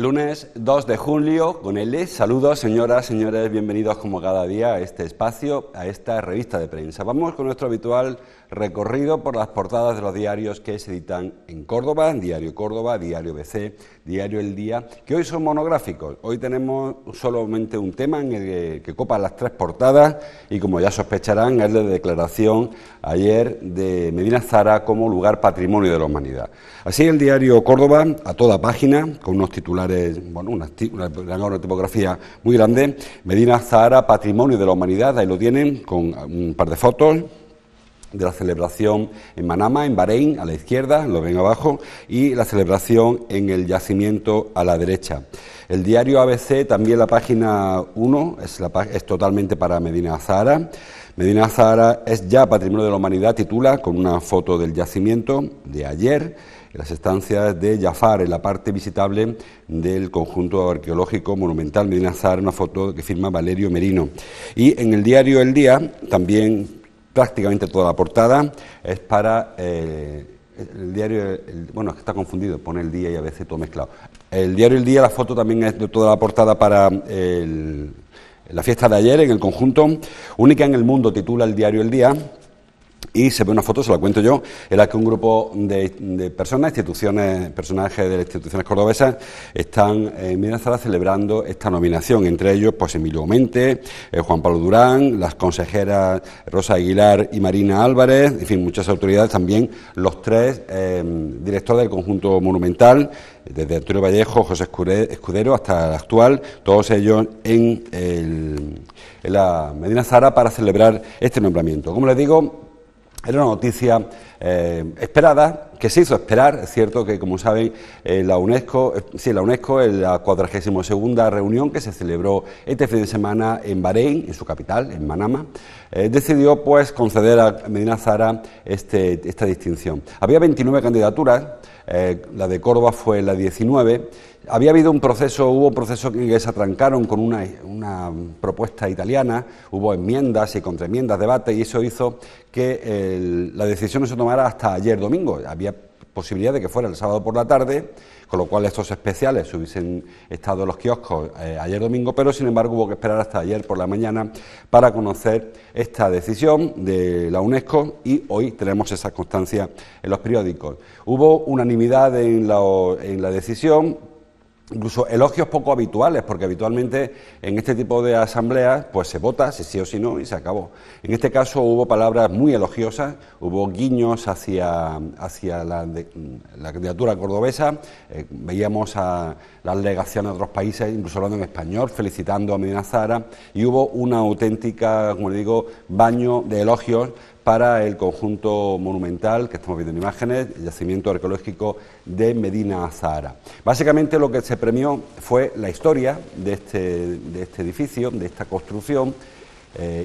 Lunes 2 de julio, con L. Saludos, señoras, señores, bienvenidos como cada día a este espacio, a esta revista de prensa. Vamos con nuestro habitual recorrido por las portadas de los diarios que se editan en Córdoba, Diario Córdoba, Diario BC, Diario El Día, que hoy son monográficos. Hoy tenemos solamente un tema en el que copa las tres portadas y, como ya sospecharán, es la declaración ayer de Medina Zahara como lugar patrimonio de la humanidad. Así el Diario Córdoba, a toda página, con unos titulares, bueno, una tipografía muy grande, Medina Zahara, patrimonio de la humanidad, ahí lo tienen, con un par de fotos de la celebración en Manama, en Bahrein, a la izquierda, lo ven abajo, y la celebración en el yacimiento a la derecha. El diario ABC, también la página 1, es totalmente para Medina Zahara. Medina Zahara es ya patrimonio de la humanidad, titula, con una foto del yacimiento de ayer, en las estancias de Jafar, en la parte visitable del conjunto arqueológico monumental Medina Zahara, una foto que firma Valerio Merino. Y en el diario El Día, también prácticamente toda la portada es para el diario, bueno, es que está confundido, pone El Día y a veces todo mezclado. El diario El Día, la foto también es de toda la portada para la fiesta de ayer en el conjunto, única en el mundo, titula el diario El Día. Y se ve una foto, se la cuento yo, en la que un grupo de personas, personajes de las instituciones cordobesas, están en Medina Zahara celebrando esta nominación. Entre ellos, pues Emilio Mente, Juan Pablo Durán, las consejeras Rosa Aguilar y Marina Álvarez, en fin, muchas autoridades, también los tres directores del conjunto monumental, desde Antonio Vallejo, José Escudero hasta el actual, todos ellos en la Medina Zahara para celebrar este nombramiento. Como les digo, era una noticia esperada, que se hizo esperar. Es cierto que, como saben, la UNESCO, en la 42ª reunión que se celebró este fin de semana en Bahrein, en su capital, en Manama, decidió pues conceder a Medina Zahara esta distinción. Había 29 candidaturas, la de Córdoba fue la 19. Hubo un proceso que se atrancaron con una propuesta italiana, hubo enmiendas y contraenmiendas, debate, y eso hizo que la decisión no se tomara hasta ayer domingo. Había posibilidad de que fuera el sábado por la tarde, con lo cual estos especiales hubiesen estado en los kioscos ayer domingo, pero sin embargo hubo que esperar hasta ayer por la mañana para conocer esta decisión de la UNESCO, y hoy tenemos esa constancia en los periódicos. Hubo unanimidad en la decisión, incluso elogios poco habituales, porque habitualmente en este tipo de asambleas pues se vota si sí o si no y se acabó. En este caso hubo palabras muy elogiosas, hubo guiños hacia la candidatura cordobesa, veíamos a las delegaciones de otros países, incluso hablando en español, felicitando a Medina Zahara, y hubo una auténtica, como le digo, baño de elogios para el conjunto monumental que estamos viendo en imágenes, el yacimiento arqueológico de Medina Zahara. Básicamente lo que se premió fue la historia de este edificio, de esta construcción,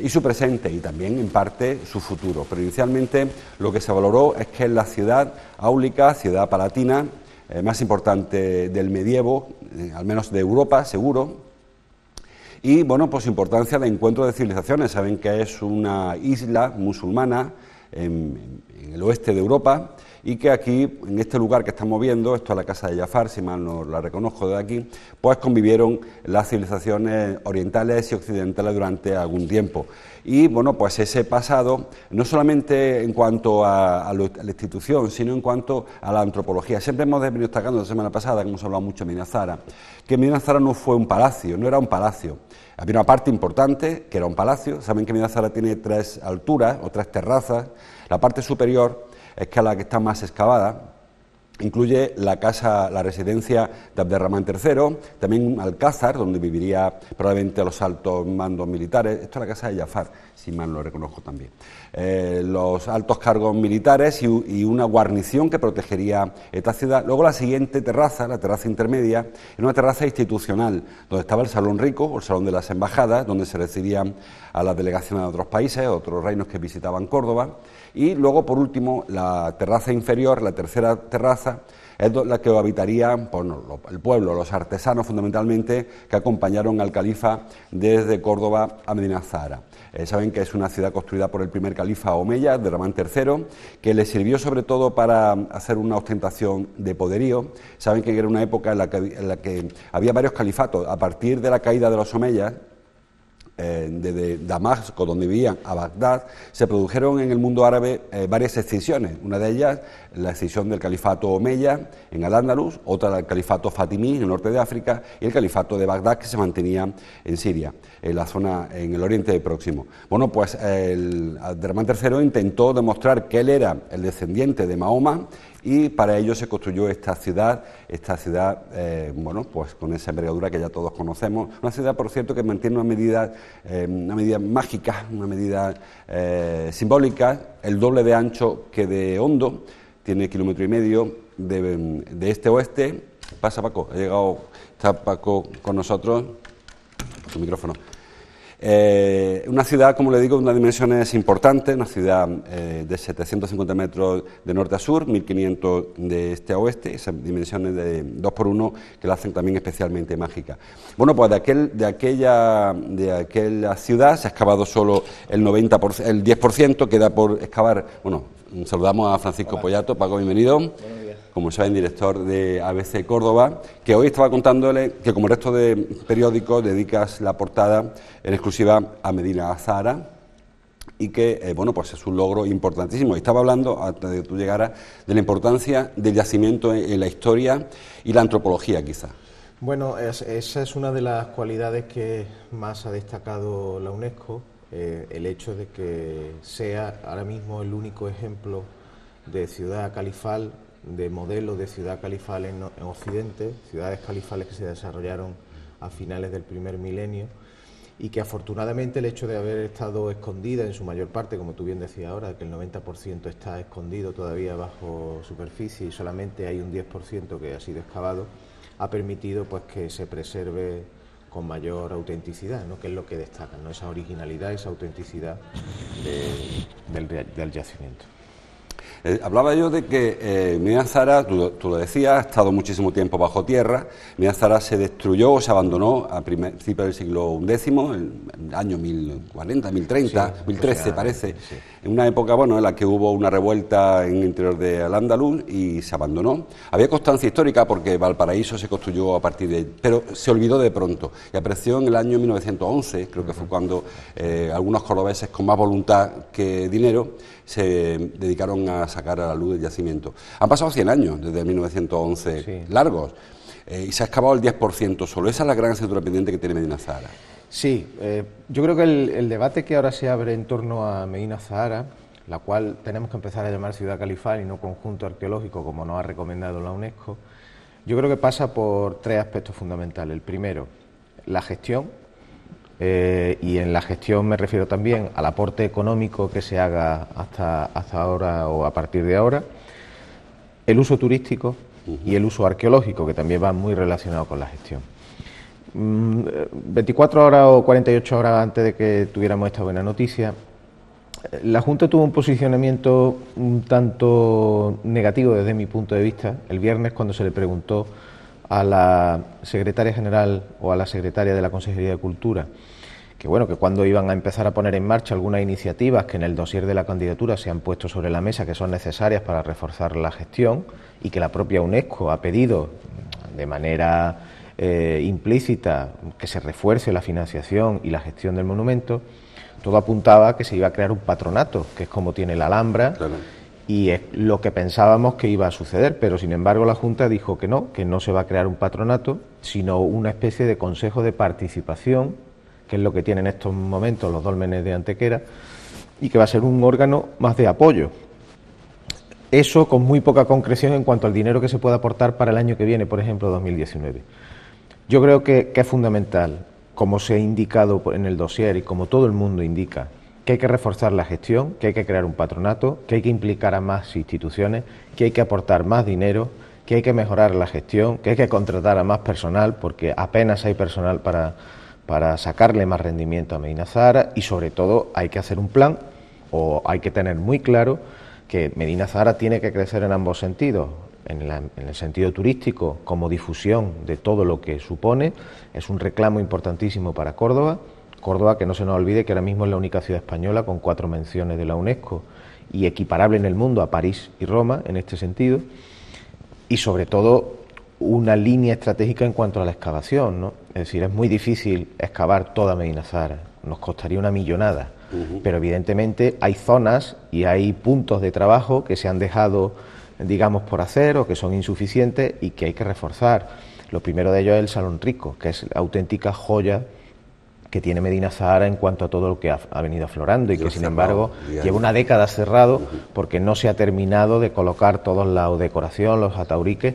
y su presente, y también en parte su futuro. Pero inicialmente lo que se valoró es que es la ciudad áulica, ciudad palatina, más importante del medievo, al menos de Europa, seguro. Y, bueno, pues importancia de encuentro de civilizaciones. Saben que es una isla musulmana en el oeste de Europa, y que aquí, en este lugar que estamos viendo, esto es la casa de Jafar, si mal no la reconozco de aquí, pues convivieron las civilizaciones orientales y occidentales durante algún tiempo. Y, bueno, pues ese pasado, no solamente en cuanto a la institución, sino en cuanto a la antropología. Siempre hemos venido destacando la semana pasada, que hemos hablado mucho de Medina Zahara, que Medina Zahara no fue un palacio, no era un palacio. Había una parte importante, que era un palacio. Saben que Medina Zahara tiene 3 alturas o 3 terrazas. La parte superior es que la que está más excavada, incluye la residencia de Abderramán III, también un alcázar donde viviría probablemente los altos mandos militares. Esto es la casa de Jafar, si mal lo reconozco también. Los altos cargos militares y una guarnición que protegería esta ciudad. Luego la siguiente terraza, la terraza intermedia, era una terraza institucional, donde estaba el Salón Rico, o el Salón de las Embajadas, donde se recibían a las delegaciones de otros países, otros reinos que visitaban Córdoba. Y luego, por último, la terraza inferior, la tercera terraza, es la que habitaría el pueblo, los artesanos fundamentalmente, que acompañaron al califa desde Córdoba a Medina Zahara. Saben que es una ciudad construida por el primer califa omeya, Abderramán III, que le sirvió sobre todo para hacer una ostentación de poderío. Saben que era una época en la que había varios califatos. A partir de la caída de los omeyas, de Damasco, donde vivían, a Bagdad, se produjeron en el mundo árabe varias escisiones. Una de ellas, la escisión del califato omeya en Al-Ándalus, otra del califato fatimí en el norte de África y el califato de Bagdad, que se mantenía en Siria, en la zona, en el Oriente Próximo. Bueno, pues Abderramán III intentó demostrar que él era el descendiente de Mahoma, y para ello se construyó esta ciudad, bueno, pues con esa envergadura que ya todos conocemos. Una ciudad, por cierto, que mantiene una medida mágica, una medida simbólica, el doble de ancho que de hondo, tiene 1,5 kilómetros de este a oeste. Pasa, Paco, está Paco con nosotros, su micrófono. Una ciudad, como le digo, de unas dimensiones importantes, una ciudad de 750 metros de norte a sur, 1.500 de este a oeste, esas dimensiones de 2×1 que la hacen también especialmente mágica. Bueno, pues de aquella ciudad se ha excavado solo el 10%, queda por excavar. Bueno, saludamos a Francisco Pollato. Paco, bienvenido. Como saben, director de ABC Córdoba, que hoy estaba contándole que, como el resto de periódicos, dedicas la portada en exclusiva a Medina Azahara y que, bueno, pues es un logro importantísimo. Estaba hablando, antes de que tú llegaras, de la importancia del yacimiento en la historia y la antropología, quizá. Bueno, esa es una de las cualidades que más ha destacado la UNESCO, el hecho de que sea ahora mismo el único ejemplo de ciudad califal, de modelo de ciudad califal en Occidente, ciudades califales que se desarrollaron a finales del primer milenio y que afortunadamente el hecho de haber estado escondida en su mayor parte, como tú bien decías ahora, que el 90% está escondido todavía bajo superficie y solamente hay un 10% que ha sido excavado, ha permitido pues que se preserve con mayor autenticidad, ¿no? Que es lo que destaca, ¿no? Esa originalidad, esa autenticidad del yacimiento. Hablaba yo de que Medina Azahara, tú lo decías, ha estado muchísimo tiempo bajo tierra. Medina Azahara se destruyó o se abandonó a principios del siglo X, en el año 1040, 1030, sí, 1013 parece, sí. En una época, bueno, en la que hubo una revuelta en el interior de Al-Ándalus y se abandonó. Había constancia histórica porque Valparaíso se construyó a partir de... pero se olvidó de pronto y apareció en el año 1911, creo que fue cuando algunos cordobeses con más voluntad que dinero se dedicaron a sacar a la luz el yacimiento. Han pasado 100 años desde 1911, sí, largos, y se ha excavado el 10% solo. Esa es la gran asignatura pendiente que tiene Medina Azahara. Sí, yo creo que el debate que ahora se abre en torno a Medina Azahara, la cual tenemos que empezar a llamar ciudad califal y no conjunto arqueológico, como nos ha recomendado la UNESCO, yo creo que pasa por tres aspectos fundamentales. El primero, la gestión, y en la gestión me refiero también al aporte económico que se haga hasta ahora o a partir de ahora, el uso turístico y el uso arqueológico, que también va muy relacionado con la gestión. 24 horas o 48 horas antes de que tuviéramos esta buena noticia, la Junta tuvo un posicionamiento un tanto negativo desde mi punto de vista el viernes, cuando se le preguntó a la secretaria general o a la secretaria de la Consejería de Cultura que bueno, que cuando iban a empezar a poner en marcha algunas iniciativas que en el dossier de la candidatura se han puesto sobre la mesa, que son necesarias para reforzar la gestión, y que la propia UNESCO ha pedido de manera implícita que se refuerce la financiación y la gestión del monumento. Todo apuntaba a que se iba a crear un patronato, que es como tiene la Alhambra, claro, y es lo que pensábamos que iba a suceder, pero sin embargo la Junta dijo que no se va a crear un patronato, sino una especie de consejo de participación, que es lo que tienen en estos momentos los dólmenes de Antequera, y que va a ser un órgano más de apoyo. Eso con muy poca concreción en cuanto al dinero que se pueda aportar para el año que viene, por ejemplo, 2019. Yo creo que es fundamental, como se ha indicado en el dossier y como todo el mundo indica, que hay que reforzar la gestión, que hay que crear un patronato, que hay que implicar a más instituciones, que hay que aportar más dinero, que hay que mejorar la gestión, que hay que contratar a más personal, porque apenas hay personal para sacarle más rendimiento a Medina Azahara, y sobre todo hay que hacer un plan, o hay que tener muy claro que Medina Azahara tiene que crecer en ambos sentidos, en el sentido turístico, como difusión de todo lo que supone, es un reclamo importantísimo para Córdoba, Córdoba, que no se nos olvide que ahora mismo es la única ciudad española con 4 menciones de la UNESCO y equiparable en el mundo a París y Roma en este sentido, y sobre todo una línea estratégica en cuanto a la excavación, ¿no? Es decir, es muy difícil excavar toda Medina Zahara, nos costaría una millonada, pero evidentemente hay zonas y hay puntos de trabajo que se han dejado, digamos, por hacer o que son insuficientes y que hay que reforzar. Lo primero de ello es el Salón Rico, que es la auténtica joya que tiene Medina Zahara en cuanto a todo lo que ha venido aflorando y que sin embargo lleva una década cerrado porque no se ha terminado de colocar toda la decoración, los atauriques,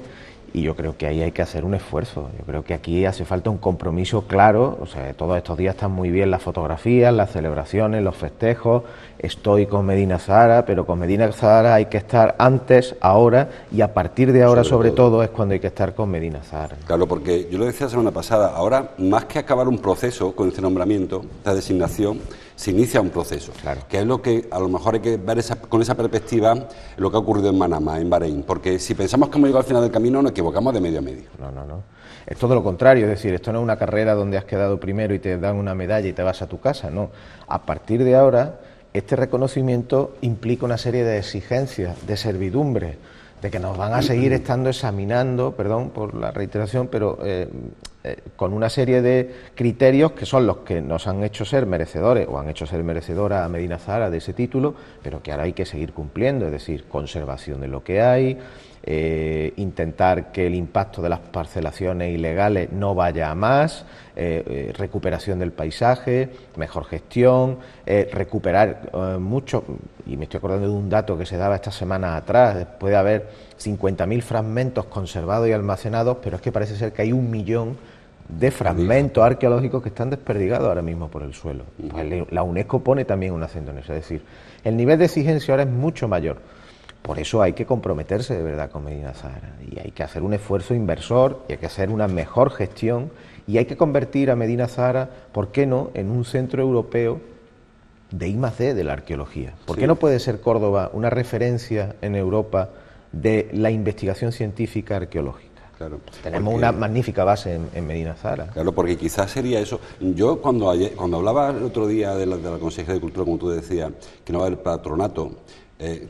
y yo creo que ahí hay que hacer un esfuerzo. Yo creo que aquí hace falta un compromiso claro. O sea, todos estos días están muy bien las fotografías, las celebraciones, los festejos. Estoy con Medina Zahara, pero con Medina Zahara hay que estar antes, ahora, y a partir de ahora sobre todo es cuando hay que estar con Medina Zahara. Claro, porque yo lo decía la semana pasada, ahora más que acabar un proceso con este nombramiento, esta designación, se inicia un proceso, claro, que es lo que a lo mejor hay que ver con esa perspectiva lo que ha ocurrido en Manama, en Bahrein, porque si pensamos que hemos llegado al final del camino nos equivocamos de medio a medio. No. Es todo lo contrario, es decir, esto no es una carrera donde has quedado primero y te dan una medalla y te vas a tu casa, no. A partir de ahora, este reconocimiento implica una serie de exigencias, de servidumbre, de que nos van a seguir estando examinando, perdón por la reiteración, pero con una serie de criterios que son los que nos han hecho ser merecedores o han hecho ser merecedora a Medina Zahara de ese título, pero que ahora hay que seguir cumpliendo, es decir, conservación de lo que hay, intentar que el impacto de las parcelaciones ilegales no vaya a más, recuperación del paisaje, mejor gestión, recuperar mucho, y me estoy acordando de un dato que se daba esta semana atrás, puede haber 50.000 fragmentos conservados y almacenados, pero es que parece ser que hay 1 millón de fragmentos arqueológicos que están desperdigados ahora mismo por el suelo. Pues la UNESCO pone también un acento en eso, es decir, el nivel de exigencia ahora es mucho mayor. Por eso hay que comprometerse de verdad con Medina Zahara y hay que hacer un esfuerzo inversor y hay que hacer una mejor gestión y hay que convertir a Medina Zahara, ¿por qué no?, en un centro europeo de I+D de la arqueología. ¿Por qué no puede ser Córdoba una referencia en Europa de la investigación científica arqueológica? Claro, tenemos una magnífica base en Medina Zahara. Claro, porque quizás sería eso. Yo cuando hablaba el otro día de la Consejería de Cultura, como tú decías, que no va a haber patronato,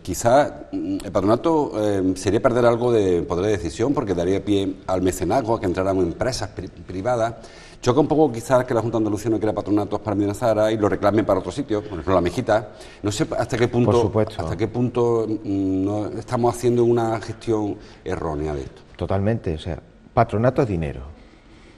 quizás el patronato sería perder algo de poder de decisión porque daría pie al mecenazgo, a que entraran empresas privadas. Choca un poco quizás que la Junta de Andalucía no quiera patronatos para Medina Zahara y lo reclamen para otros sitios, por ejemplo La Mejita. No sé hasta qué punto no estamos haciendo una gestión errónea de esto. Totalmente, o sea, patronato es dinero.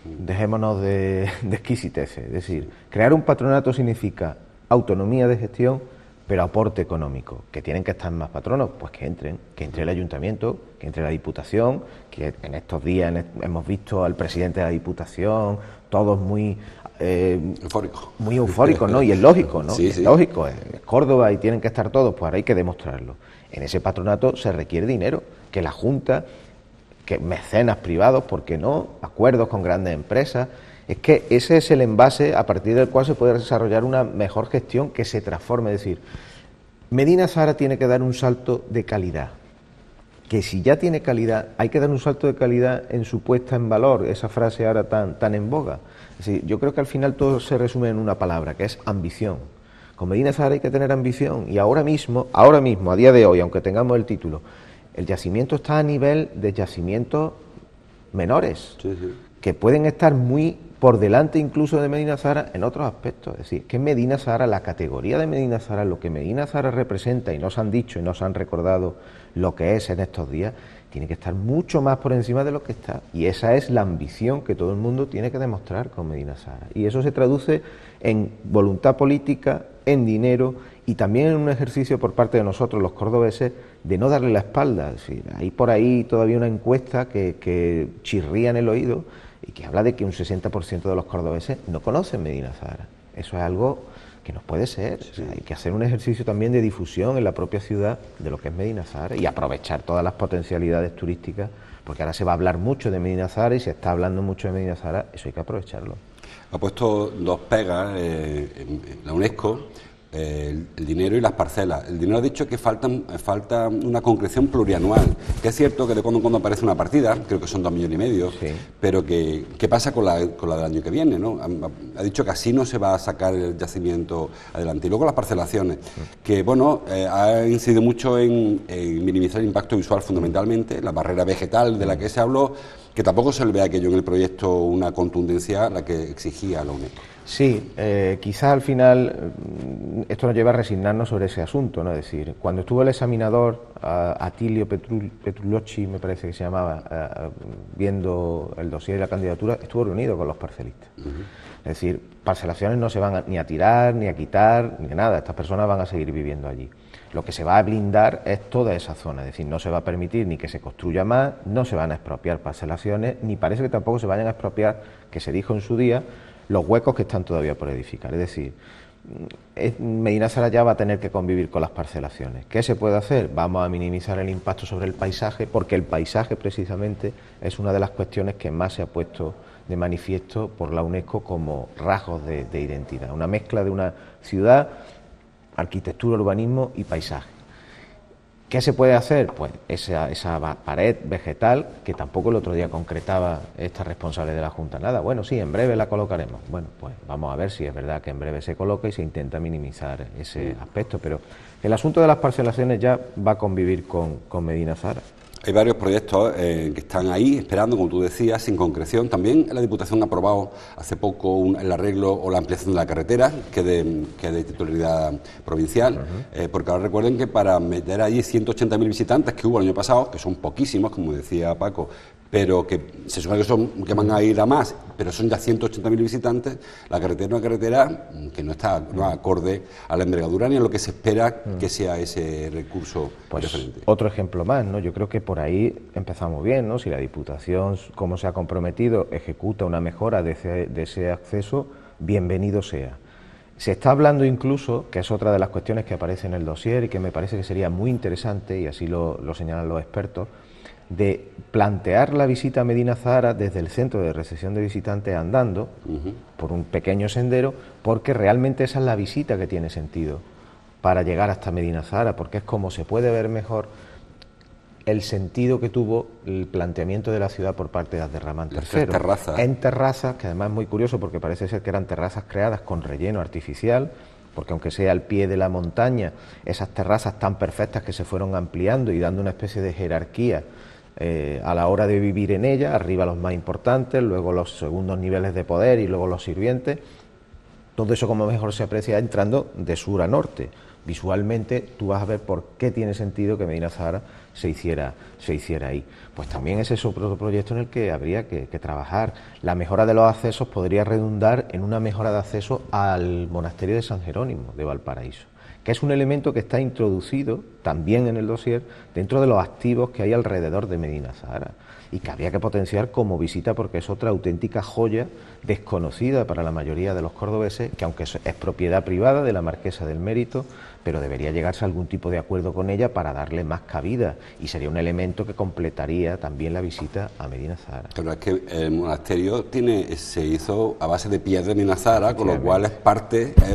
Dejémonos de exquisiteces. Es decir, crear un patronato significa autonomía de gestión, pero aporte económico. ¿Que tienen que estar más patronos? Pues que entre el ayuntamiento, que entre la Diputación, que en estos días hemos visto al presidente de la Diputación, todos muy eufóricos, ¿no? Y es lógico, ¿no? Sí, es lógico, es Córdoba y tienen que estar todos, pues ahora hay que demostrarlo. En ese patronato se requiere dinero, que la Junta, que mecenas privados, ¿por qué no?, acuerdos con grandes empresas. Es que ese es el envase a partir del cual se puede desarrollar una mejor gestión que se transforme. Es decir, Medina Zahara tiene que dar un salto de calidad, que si ya tiene calidad, hay que dar un salto de calidad en su puesta en valor, esa frase ahora tan en boga. Es decir, yo creo que al final todo se resume en una palabra, que es ambición. Con Medina Zahara hay que tener ambición y ahora mismo, a día de hoy, aunque tengamos el título, el yacimiento está a nivel de yacimientos menores, que pueden estar muy por delante incluso de Medina Zahara en otros aspectos. Es decir, que Medina Zahara, la categoría de Medina Zahara, lo que Medina Zahara representa, y nos han dicho y nos han recordado lo que es en estos días, tiene que estar mucho más por encima de lo que está. Y esa es la ambición que todo el mundo tiene que demostrar con Medina Zahara. Y eso se traduce en voluntad política, en dinero y también en un ejercicio por parte de nosotros, los cordobeses, de no darle la espalda. Es decir, hay por ahí todavía una encuesta que chirría en el oído y que habla de que un 60% de los cordobeses no conocen Medina Zahara. Eso es algo que no puede ser. O sea, hay que hacer un ejercicio también de difusión en la propia ciudad de lo que es Medina Zahara y aprovechar todas las potencialidades turísticas, porque ahora se va a hablar mucho de Medina Zahara y se está hablando mucho de Medina Zahara, eso hay que aprovecharlo. Ha puesto 2 pegas en la UNESCO el dinero y las parcelas. El dinero ha dicho que falta una concreción plurianual, que es cierto que de cuando en cuando aparece una partida, creo que son 2,5 millones, sí, pero ¿qué pasa con la del año que viene, ¿no? Ha dicho que así no se va a sacar el yacimiento adelante. Y luego las parcelaciones, que bueno, ha incidido mucho en minimizar el impacto visual fundamentalmente, la barrera vegetal de la que se habló, que tampoco se le ve aquello en el proyecto una contundencia a la que exigía la UNESCO. Sí, quizás al final esto nos lleva a resignarnos sobre ese asunto, ¿no? Es decir, cuando estuvo el examinador, Atilio Petrulocci, me parece que se llamaba, viendo el dossier de la candidatura, estuvo reunido con los parcelistas. Es decir, parcelaciones no se van ni a tirar, ni a quitar, ni nada, estas personas van a seguir viviendo allí. Lo que se va a blindar es toda esa zona, es decir, no se va a permitir ni que se construya más, no se van a expropiar parcelaciones, ni parece que tampoco se vayan a expropiar, que se dijo en su día, los huecos que están todavía por edificar. Es decir, Medina Zara ya va a tener que convivir con las parcelaciones. ¿Qué se puede hacer? Vamos a minimizar el impacto sobre el paisaje, porque el paisaje precisamente es una de las cuestiones que más se ha puesto de manifiesto por la UNESCO como rasgos de identidad. Una mezcla de una ciudad, arquitectura, urbanismo y paisaje. ¿Qué se puede hacer? Pues esa pared vegetal, que tampoco el otro día concretaba esta responsable de la Junta nada. Bueno, sí, en breve la colocaremos. Bueno, pues vamos a ver si es verdad que en breve se coloca y se intenta minimizar ese aspecto. Pero el asunto de las parcelaciones ya va a convivir con Medina Zara. Hay varios proyectos que están ahí esperando, como tú decías, sin concreción. También la Diputación ha aprobado hace poco el arreglo o la ampliación de la carretera, que es de titularidad provincial, porque ahora recuerden que para meter allí 180.000 visitantes que hubo el año pasado, que son poquísimos, como decía Paco, pero que se supone que van a ir a más, pero son ya 180.000 visitantes, la carretera es una carretera que no está acorde a la envergadura ni a lo que se espera que sea ese recurso preferente. Otro ejemplo más, ¿no? Yo creo que por ahí empezamos bien, ¿no? Si la Diputación, como se ha comprometido, ejecuta una mejora de ese acceso, bienvenido sea. Se está hablando incluso, que es otra de las cuestiones que aparece en el dossier y que me parece que sería muy interesante, y así lo señalan los expertos, de plantear la visita a Medina Zahara desde el centro de recepción de visitantes andando por un pequeño sendero, porque realmente esa es la visita que tiene sentido para llegar hasta Medina Zahara, porque es como se puede ver mejor el sentido que tuvo el planteamiento de la ciudad por parte de Abderramán III. En terrazas, que además es muy curioso porque parece ser que eran terrazas creadas con relleno artificial, porque aunque sea al pie de la montaña, esas terrazas tan perfectas que se fueron ampliando y dando una especie de jerarquía a la hora de vivir en ella, arriba los más importantes, luego los segundos niveles de poder y luego los sirvientes. Todo eso como mejor se aprecia entrando de sur a norte. Visualmente tú vas a ver por qué tiene sentido que Medina Zahara se hiciera ahí. Pues también ese es otro proyecto en el que habría que trabajar. La mejora de los accesos podría redundar en una mejora de acceso al monasterio de San Jerónimo de Valparaíso, que es un elemento que está introducido también en el dossier dentro de los activos que hay alrededor de Medina Zahara y que habría que potenciar como visita porque es otra auténtica joya desconocida para la mayoría de los cordobeses, que aunque es propiedad privada de la Marquesa del Mérito, pero debería llegarse a algún tipo de acuerdo con ella para darle más cabida y sería un elemento que completaría también la visita a Medina Zahara. Pero es que el monasterio se hizo a base de piedra de Medina Zahara, con lo cual es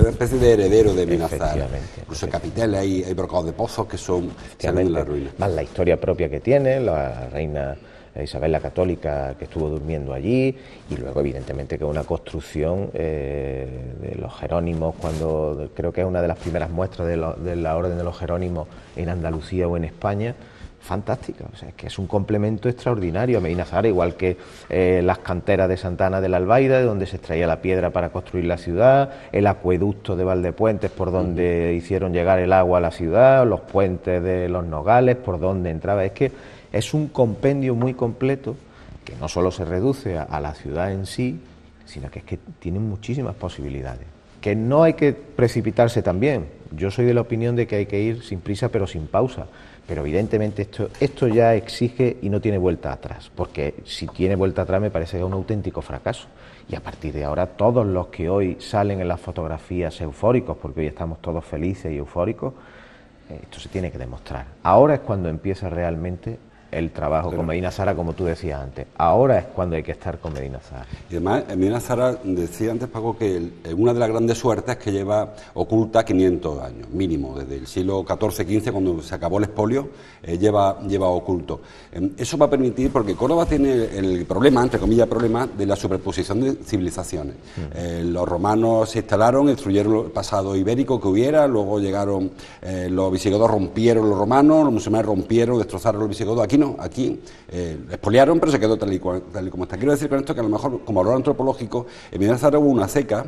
una especie de heredero de Medina Zahara. Incluso hay capiteles, hay brocados de pozos que son salen de la ruina. Más la historia propia que tiene, la reina Isabel la Católica que estuvo durmiendo allí, y luego evidentemente que una construcción de los Jerónimos, cuando creo que es una de las primeras muestras de la Orden de los Jerónimos en Andalucía o en España, fantástica, o sea, es que es un complemento extraordinario a Medina Zahara, igual que las canteras de Santa Ana del Albaida, de donde se extraía la piedra para construir la ciudad, el acueducto de Valdepuentes por donde hicieron llegar el agua a la ciudad, los puentes de los Nogales por donde entraba, es que es un compendio muy completo que no solo se reduce a la ciudad en sí, sino que es que tiene muchísimas posibilidades. Que no hay que precipitarse también. Yo soy de la opinión de que hay que ir sin prisa pero sin pausa. Pero evidentemente esto ya exige y no tiene vuelta atrás, porque si tiene vuelta atrás me parece que es un auténtico fracaso. Y a partir de ahora todos los que hoy salen en las fotografías eufóricos, porque hoy estamos todos felices y eufóricos, esto se tiene que demostrar. Ahora es cuando empieza realmente el trabajo con Medina Zahara, como tú decías antes. Ahora es cuando hay que estar con Medina Zahara. Y además, Medina Zahara decía antes, Paco, que una de las grandes suertes es que lleva oculta 500 años, mínimo, desde el siglo XIV-XV, cuando se acabó el expolio, lleva oculto. Eso va a permitir, porque Córdoba tiene el problema, entre comillas, problema de la superposición de civilizaciones. Los romanos se instalaron, destruyeron el pasado ibérico que hubiera, luego llegaron los visigodos, rompieron los romanos, los musulmanes rompieron, destrozaron los visigodos. Aquí no, aquí expoliaron, pero se quedó tal y como está. Quiero decir con esto que a lo mejor, como valor antropológico, en Medina Zahara hubo una seca,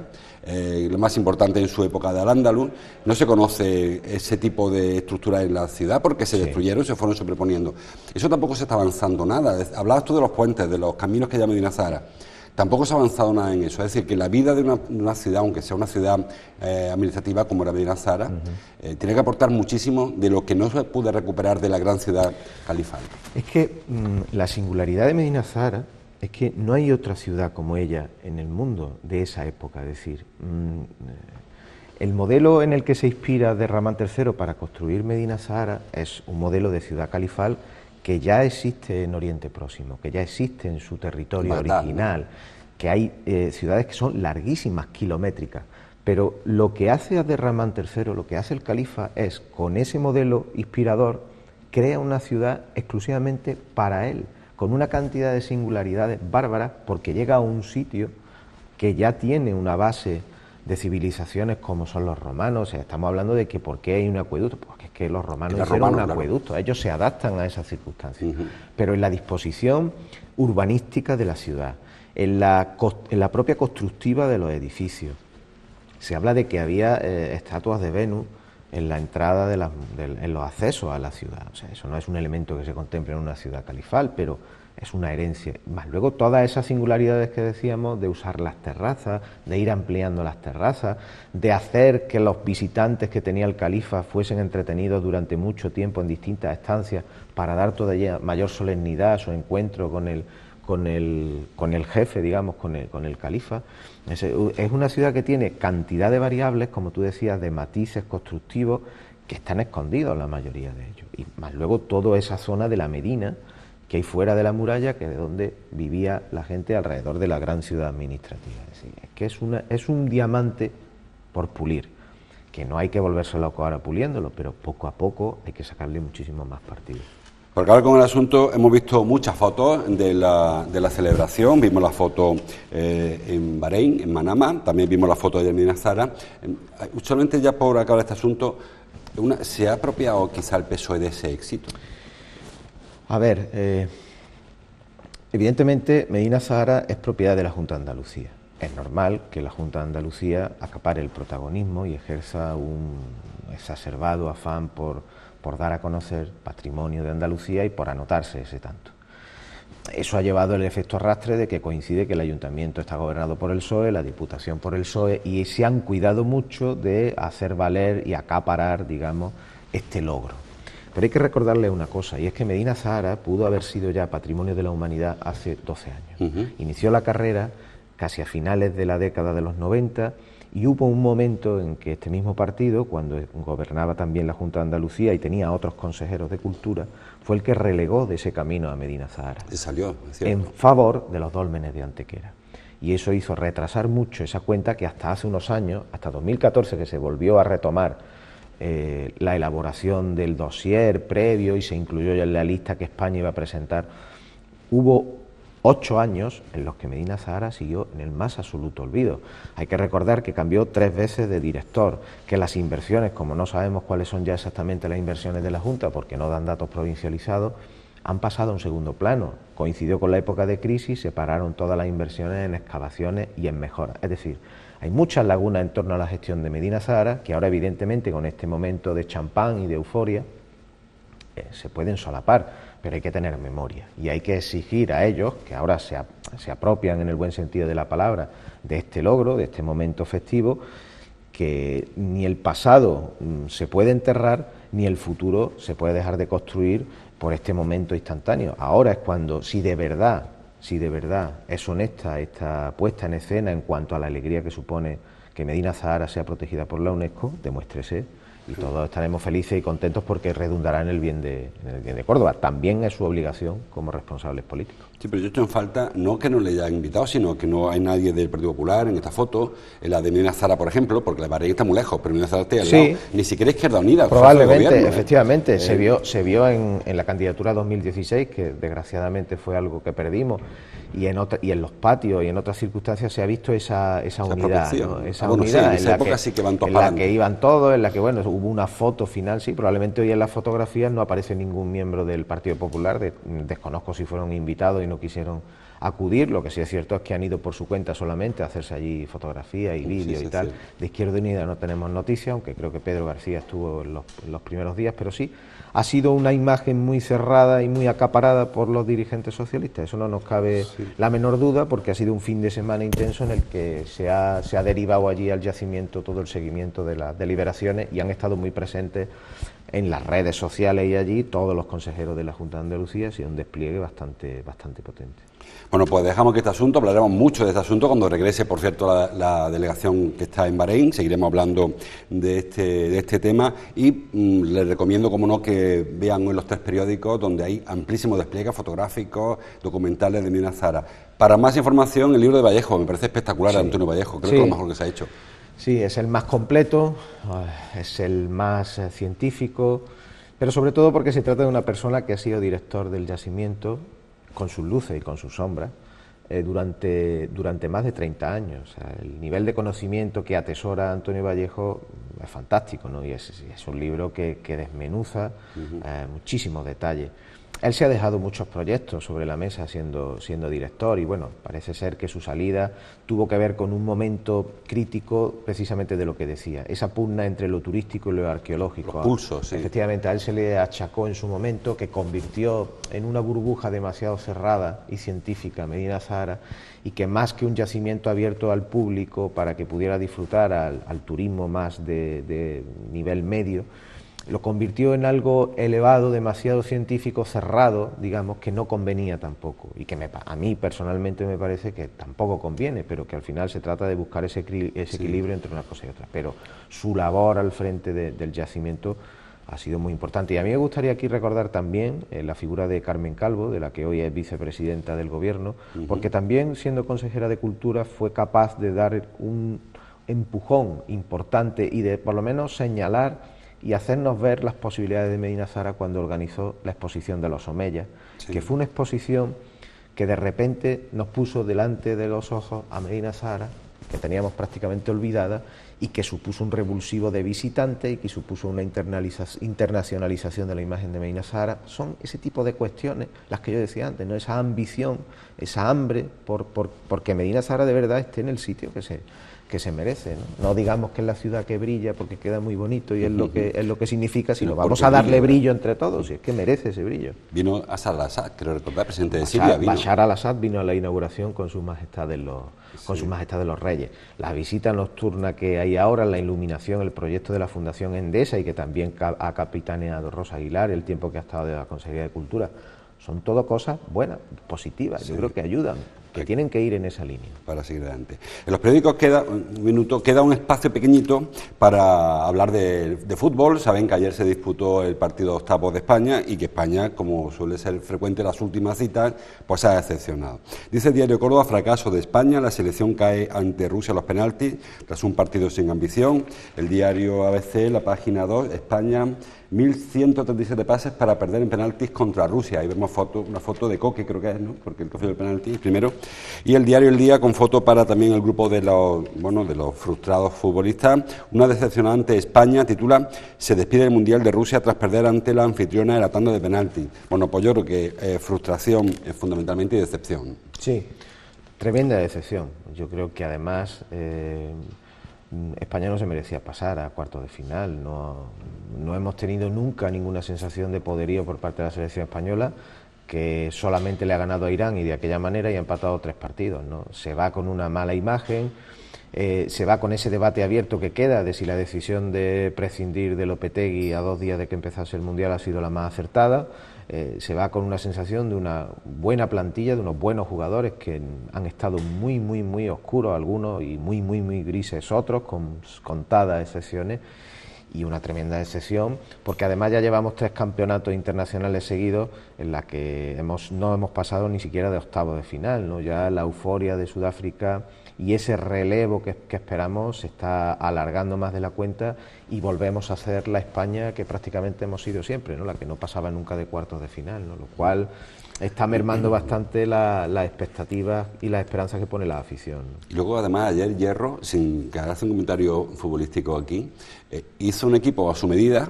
lo más importante en su época de Al-Ándalus. No se conoce ese tipo de estructuras en la ciudad porque se destruyeron y se fueron sobreponiendo. Eso tampoco se está avanzando nada. Hablabas tú de los puentes, de los caminos que llama Medina Zahara. Tampoco se ha avanzado nada en eso. Es decir, que la vida de una ciudad, aunque sea una ciudad administrativa como era Medina Zahara, tiene que aportar muchísimo de lo que no se pudo recuperar de la gran ciudad califal. Es que la singularidad de Medina Zahara es que no hay otra ciudad como ella en el mundo de esa época. Es decir, el modelo en el que se inspira Abderramán III para construir Medina Zahara es un modelo de ciudad califal que ya existe en Oriente Próximo, que ya existe en su territorio original, ¿no? Que hay ciudades que son larguísimas, kilométricas, pero lo que hace Abderramán III, lo que hace el califa es, con ese modelo inspirador, crea una ciudad exclusivamente para él, con una cantidad de singularidades bárbaras, porque llega a un sitio que ya tiene una base de civilizaciones como son los romanos. O sea, estamos hablando de que ¿por qué hay un acueducto? Porque es que los romanos hicieron un acueducto, claro. Ellos se adaptan a esas circunstancias, pero en la disposición urbanística de la ciudad, en la propia constructiva de los edificios. Se habla de que había estatuas de Venus en la entrada en los accesos a la ciudad. O sea, eso no es un elemento que se contemple en una ciudad califal, pero es una herencia. Más luego todas esas singularidades que decíamos, de usar las terrazas, de ir ampliando las terrazas, de hacer que los visitantes que tenía el califa fuesen entretenidos durante mucho tiempo en distintas estancias para dar todavía mayor solemnidad a su encuentro con el jefe, digamos, con el califa. Es una ciudad que tiene cantidad de variables, como tú decías, de matices constructivos que están escondidos la mayoría de ellos. Y más luego toda esa zona de la Medina que hay fuera de la muralla, que es de donde vivía la gente alrededor de la gran ciudad administrativa. Es que es un diamante por pulir, que no hay que volverse loco ahora puliéndolo, pero poco a poco hay que sacarle muchísimo más partido. Por acabar con el asunto, hemos visto muchas fotos de la celebración. Vimos la foto en Bahrein, en Manamá, también vimos la foto de Medina Zahara. Solamente ya por acabar este asunto, ¿se ha apropiado quizá el PSOE de ese éxito? A ver, evidentemente Medina Zahara es propiedad de la Junta de Andalucía. Es normal que la Junta de Andalucía acapare el protagonismo y ejerza un exacerbado afán por dar a conocer patrimonio de Andalucía y por anotarse ese tanto. Eso ha llevado el efecto arrastre de que coincide que el ayuntamiento está gobernado por el PSOE, la Diputación por el PSOE, y se han cuidado mucho de hacer valer y acaparar, digamos, este logro. Pero hay que recordarle una cosa, y es que Medina Zahara pudo haber sido ya patrimonio de la humanidad hace 12 años. Inició la carrera casi a finales de la década de los 90, y hubo un momento en que este mismo partido, cuando gobernaba también la Junta de Andalucía y tenía otros consejeros de cultura, fue el que relegó de ese camino a Medina Zahara. Se salió, en favor de los dólmenes de Antequera. Y eso hizo retrasar mucho esa cuenta, que hasta hace unos años, hasta 2014, que se volvió a retomar la elaboración del dossier previo y se incluyó ya en la lista que España iba a presentar, hubo 8 años en los que Medina Zahara siguió en el más absoluto olvido. Hay que recordar que cambió 3 veces de director, que las inversiones, como no sabemos cuáles son ya exactamente las inversiones de la Junta, porque no dan datos provincializados, han pasado a un segundo plano. Coincidió con la época de crisis, se pararon todas las inversiones en excavaciones y en mejoras. Es decir, hay muchas lagunas en torno a la gestión de Medina Zahara, que ahora evidentemente con este momento de champán y de euforia se pueden solapar, pero hay que tener memoria y hay que exigir a ellos, que ahora se apropian en el buen sentido de la palabra de este logro, de este momento festivo, que ni el pasado se puede enterrar, ni el futuro se puede dejar de construir por este momento instantáneo. Ahora es cuando, si de verdad es honesta esta puesta en escena en cuanto a la alegría que supone que Medina Zahara sea protegida por la UNESCO, demuéstrese y todos estaremos felices y contentos porque redundará en el bien de Córdoba. También es su obligación como responsables políticos. Sí, pero yo estoy en falta, no que no le hayan invitado, sino que no hay nadie del Partido Popular en esta foto, en la de Medina Zara, por ejemplo, porque la Bahrein está muy lejos, pero Medina Zara está al lado. Ni siquiera Izquierda Unida. Probablemente, gobierno, efectivamente, se vio en la candidatura 2016, que desgraciadamente fue algo que perdimos, y en los patios y en otras circunstancias se ha visto esa unidad, ¿no? Esa unidad en la que iban todos, en la que bueno, hubo una foto final, sí, probablemente hoy en las fotografías no aparece ningún miembro del Partido Popular, desconozco si fueron invitados y no quisieron acudir. Lo que sí es cierto es que han ido por su cuenta solamente a hacerse allí fotografías y vídeos y tal. De Izquierda Unida no tenemos noticias, aunque creo que Pedro García estuvo en los primeros días, pero sí ha sido una imagen muy cerrada y muy acaparada por los dirigentes socialistas. Eso no nos cabe la menor duda, porque ha sido un fin de semana intenso en el que se ha derivado allí al yacimiento todo el seguimiento de las deliberaciones, y han estado muy presentes en las redes sociales y allí todos los consejeros de la Junta de Andalucía. Ha sido un despliegue bastante potente. Bueno, pues dejamos que este asunto, hablaremos mucho de este asunto cuando regrese, por cierto, la delegación que está en Bahrein. Seguiremos hablando de este tema y les recomiendo, como no, que vean hoy los 3 periódicos donde hay amplísimos despliegues fotográficos, documentales de Medina Zara. Para más información, el libro de Vallejo, me parece espectacular, de Antonio Vallejo, creo que es lo mejor que se ha hecho. Sí, es el más completo, es el más científico, pero sobre todo porque se trata de una persona que ha sido director del yacimiento, con sus luces y con sus sombras, durante más de 30 años. O sea, el nivel de conocimiento que atesora Antonio Vallejo es fantástico, ¿no? Y es un libro que desmenuza muchísimos detalles. Él se ha dejado muchos proyectos sobre la mesa siendo director, y bueno, parece ser que su salida tuvo que ver con un momento crítico precisamente de lo que decía, esa pugna entre lo turístico y lo arqueológico. Los pulsos, sí. Efectivamente, a él se le achacó en su momento que convirtió en una burbuja demasiado cerrada y científica Medina Zahara, y que más que un yacimiento abierto al público para que pudiera disfrutar al turismo más de nivel medio, lo convirtió en algo elevado, demasiado científico, cerrado, digamos, que no convenía tampoco, y que a mí personalmente me parece que tampoco conviene, pero que al final se trata de buscar ese equilibrio entre una cosa y otra. Pero su labor al frente del yacimiento ha sido muy importante. Y a mí me gustaría aquí recordar también la figura de Carmen Calvo, de la que hoy es vicepresidenta del Gobierno, porque también, siendo consejera de Cultura, fue capaz de dar un empujón importante y de por lo menos señalar y hacernos ver las posibilidades de Medina Zahara cuando organizó la exposición de los Omeyas, que fue una exposición que de repente nos puso delante de los ojos a Medina Zahara, que teníamos prácticamente olvidada, y que supuso un revulsivo de visitantes y que supuso una internacionalización de la imagen de Medina Zahara. Son ese tipo de cuestiones las que yo decía antes, ¿no? Esa ambición, esa hambre porque Medina Zahara de verdad esté en el sitio que se merece, ¿no? No digamos que es la ciudad que brilla porque queda muy bonito y es lo que significa, sino vamos a darle brillo entre todos, y es que merece ese brillo. Vino Bashar al-Assad, creo recordar, presidente de Siria. Bashar al-Assad vino a la inauguración con sus majestades los reyes. La visita nocturna que hay ahora, la iluminación, el proyecto de la Fundación Endesa, y que también ha capitaneado Rosa Aguilar, el tiempo que ha estado de la Consejería de Cultura, son todo cosas buenas, positivas, yo creo que ayudan, que tienen que ir en esa línea. Para seguir adelante. En los periódicos queda un espacio pequeñito para hablar de fútbol. Saben que ayer se disputó el partido de octavos de España y que España, como suele ser frecuente en las últimas citas, pues ha decepcionado. Dice el diario Córdoba: fracaso de España, la selección cae ante Rusia a los penaltis tras un partido sin ambición. El diario ABC, la página 2, España, 1.137 pases para perder en penaltis contra Rusia. Ahí vemos una foto de Coque, creo que es, ¿no? Porque el cogió el penalti primero. Y el diario El Día, con foto para también el grupo de los frustrados futbolistas. Una decepcionante España, titula: se despide del Mundial de Rusia tras perder ante la anfitriona en la tanda de penaltis. Bueno, pues yo creo que frustración fundamentalmente y decepción. Sí, tremenda decepción. Yo creo que además España no se merecía pasar a cuartos de final. No hemos tenido nunca ninguna sensación de poderío por parte de la selección española, que solamente le ha ganado a Irán y de aquella manera, y ha empatado 3 partidos, ¿no? Se va con una mala imagen, se va con ese debate abierto que queda de si la decisión de prescindir de Lopetegui a 2 días de que empezase el Mundial ha sido la más acertada. Se va con una sensación de una buena plantilla, de unos buenos jugadores que han estado muy, muy, muy oscuros algunos y muy, muy, muy grises otros, con contadas excepciones. y una tremenda decepción, porque además ya llevamos 3 campeonatos internacionales seguidos en la que no hemos pasado ni siquiera de octavos de final, ¿no? Ya la euforia de Sudáfrica y ese relevo que esperamos se está alargando más de la cuenta y volvemos a ser la España que prácticamente hemos sido siempre, ¿no? La que no pasaba nunca de cuartos de final, ¿no? Lo cual está mermando bastante las expectativas y las esperanzas que pone la afición. Y luego, además, ayer Hierro, sin que haga un comentario futbolístico aquí, hizo un equipo a su medida,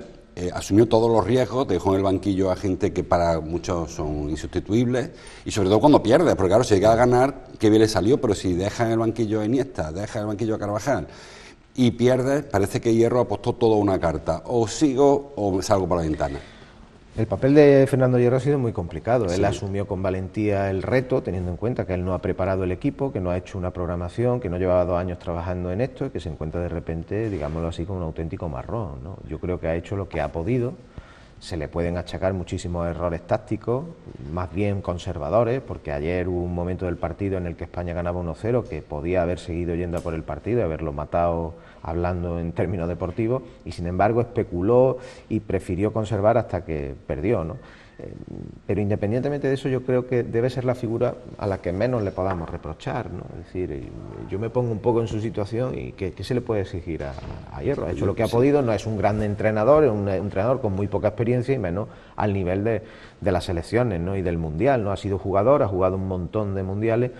asumió todos los riesgos, dejó en el banquillo a gente que para muchos son insustituibles, y sobre todo cuando pierde, porque claro, si llega a ganar, qué bien le salió, pero si deja en el banquillo a Iniesta, deja en el banquillo a Carvajal, y pierde, parece que Hierro apostó toda una carta, o sigo o salgo por la ventana. El papel de Fernando Hierro ha sido muy complicado. Sí. Él asumió con valentía el reto, teniendo en cuenta que él no ha preparado el equipo, que no ha hecho una programación, que no llevaba 2 años trabajando en esto y que se encuentra de repente, digámoslo así, como un auténtico marrón, ¿no? Yo creo que ha hecho lo que ha podido. Se le pueden achacar muchísimos errores tácticos, más bien conservadores, porque ayer hubo un momento del partido en el que España ganaba 1-0, que podía haber seguido yendo a por el partido y haberlo matado hablando en términos deportivos, y sin embargo especuló y prefirió conservar hasta que perdió, ¿no? Pero independientemente de eso, yo creo que debe ser la figura a la que menos le podamos reprochar, ¿no? Es decir, yo me pongo un poco en su situación y ¿qué se le puede exigir a Hierro? Ha hecho lo que ha podido, no es un gran entrenador, es un entrenador con muy poca experiencia y menos al nivel de las selecciones, ¿no? Y del Mundial, ¿no? Ha sido jugador, ha jugado un montón de mundiales,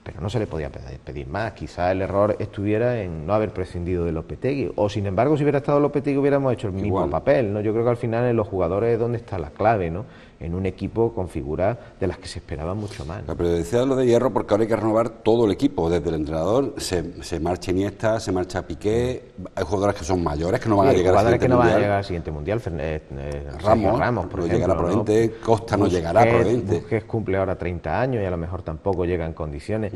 pero no se le podía pedir más. Quizá el error estuviera en no haber prescindido de Lopetegui, o sin embargo si hubiera estado Lopetegui hubiéramos hecho el mismo papel, ¿no? Yo creo que al final en los jugadores es donde está la clave, ¿no? En un equipo con figuras de las que se esperaba mucho más, ¿no? Pero decía lo de Hierro porque ahora hay que renovar todo el equipo, desde el entrenador, se marcha Iniesta, se marcha Piqué, hay jugadores que son mayores que no van a llegar al siguiente mundial. Van a llegar al siguiente mundial, Ramos, por ejemplo, llegará probablemente, ¿no? Costa no llegará probablemente. Busquets cumple ahora 30 años y a lo mejor tampoco llega en condiciones.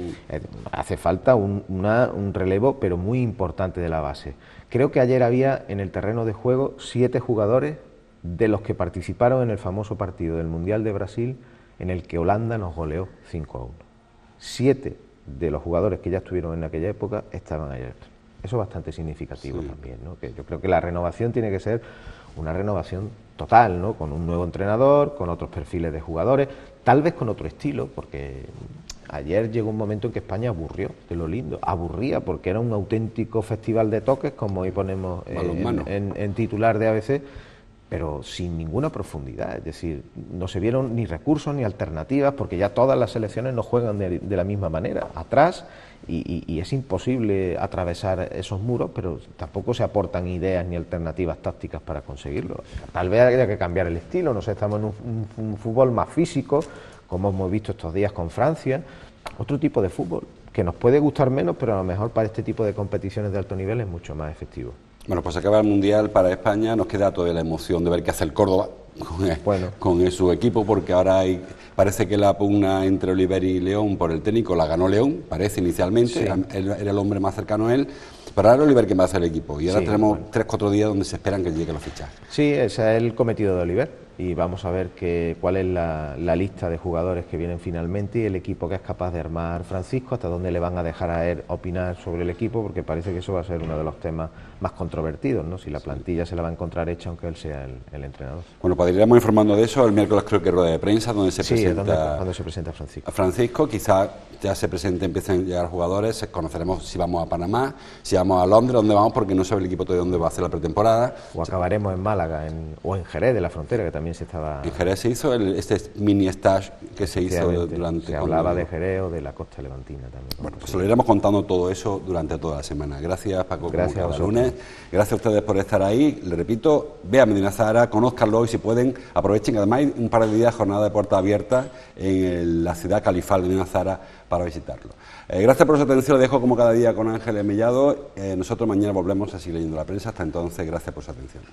Hace falta un relevo, pero muy importante de la base. Creo que ayer había en el terreno de juego 7 jugadores de los que participaron en el famoso partido del Mundial de Brasil en el que Holanda nos goleó 5-1. 7 de los jugadores que ya estuvieron en aquella época estaban ayer. Eso es bastante significativo también, ¿no? Que yo creo que la renovación tiene que ser una renovación total, ¿no? Con un nuevo entrenador, con otros perfiles de jugadores, tal vez con otro estilo, porque ayer llegó un momento en que España aburrió de lo lindo, aburría porque era un auténtico festival de toques, como hoy ponemos en titular de ABC, pero sin ninguna profundidad, es decir, no se vieron ni recursos ni alternativas, porque ya todas las selecciones no juegan de la misma manera, atrás, y es imposible atravesar esos muros, pero tampoco se aportan ideas ni alternativas tácticas para conseguirlo. Tal vez haya que cambiar el estilo, no sé, estamos en un fútbol más físico, como hemos visto estos días con Francia, otro tipo de fútbol, que nos puede gustar menos, pero a lo mejor para este tipo de competiciones de alto nivel es mucho más efectivo. Bueno, pues acaba el Mundial para España, nos queda todavía la emoción de ver qué hace el Córdoba con su equipo, porque ahora parece que la pugna entre Oliver y León por el técnico la ganó León, parece inicialmente, él era el hombre más cercano a él, pero ahora Oliver que va a hacer el equipo, y ahora tenemos 3-4 días donde se esperan que lleguen los fichajes. Sí, ese es el cometido de Oliver, y vamos a ver cuál es la lista de jugadores que vienen finalmente y el equipo que es capaz de armar Francisco, hasta dónde le van a dejar a él opinar sobre el equipo, porque parece que eso va a ser uno de los temas más controvertidos, ¿no? Si la plantilla se la va a encontrar hecha aunque él sea el entrenador. Bueno, pues iremos informando de eso el miércoles, creo que rueda de prensa donde se presenta cuando se presenta Francisco. Francisco, quizás ya se presente, empiecen a llegar jugadores, conoceremos si vamos a Panamá, si vamos a Londres, dónde vamos, porque no sabe el equipo todavía dónde va a hacer la pretemporada. O acabaremos en Málaga o en Jerez de la Frontera, que también se estaba... En Jerez se hizo este mini stage que se hizo durante... Se hablaba de Jerez o de la costa levantina también. Bueno, pues lo iremos contando todo eso durante toda la semana. Gracias, Paco, gracias como cada lunes. Gracias a ustedes por estar ahí. Les repito, vean Medina Zahara, conózcanlo y si pueden, aprovechen. Además hay un par de días jornada de puertas abiertas en la ciudad califal de Medina Zahara para visitarlo. Gracias por su atención. Lo dejo como cada día con Ángeles Mellado. Nosotros mañana volvemos a seguir leyendo la prensa. Hasta entonces, gracias por su atención.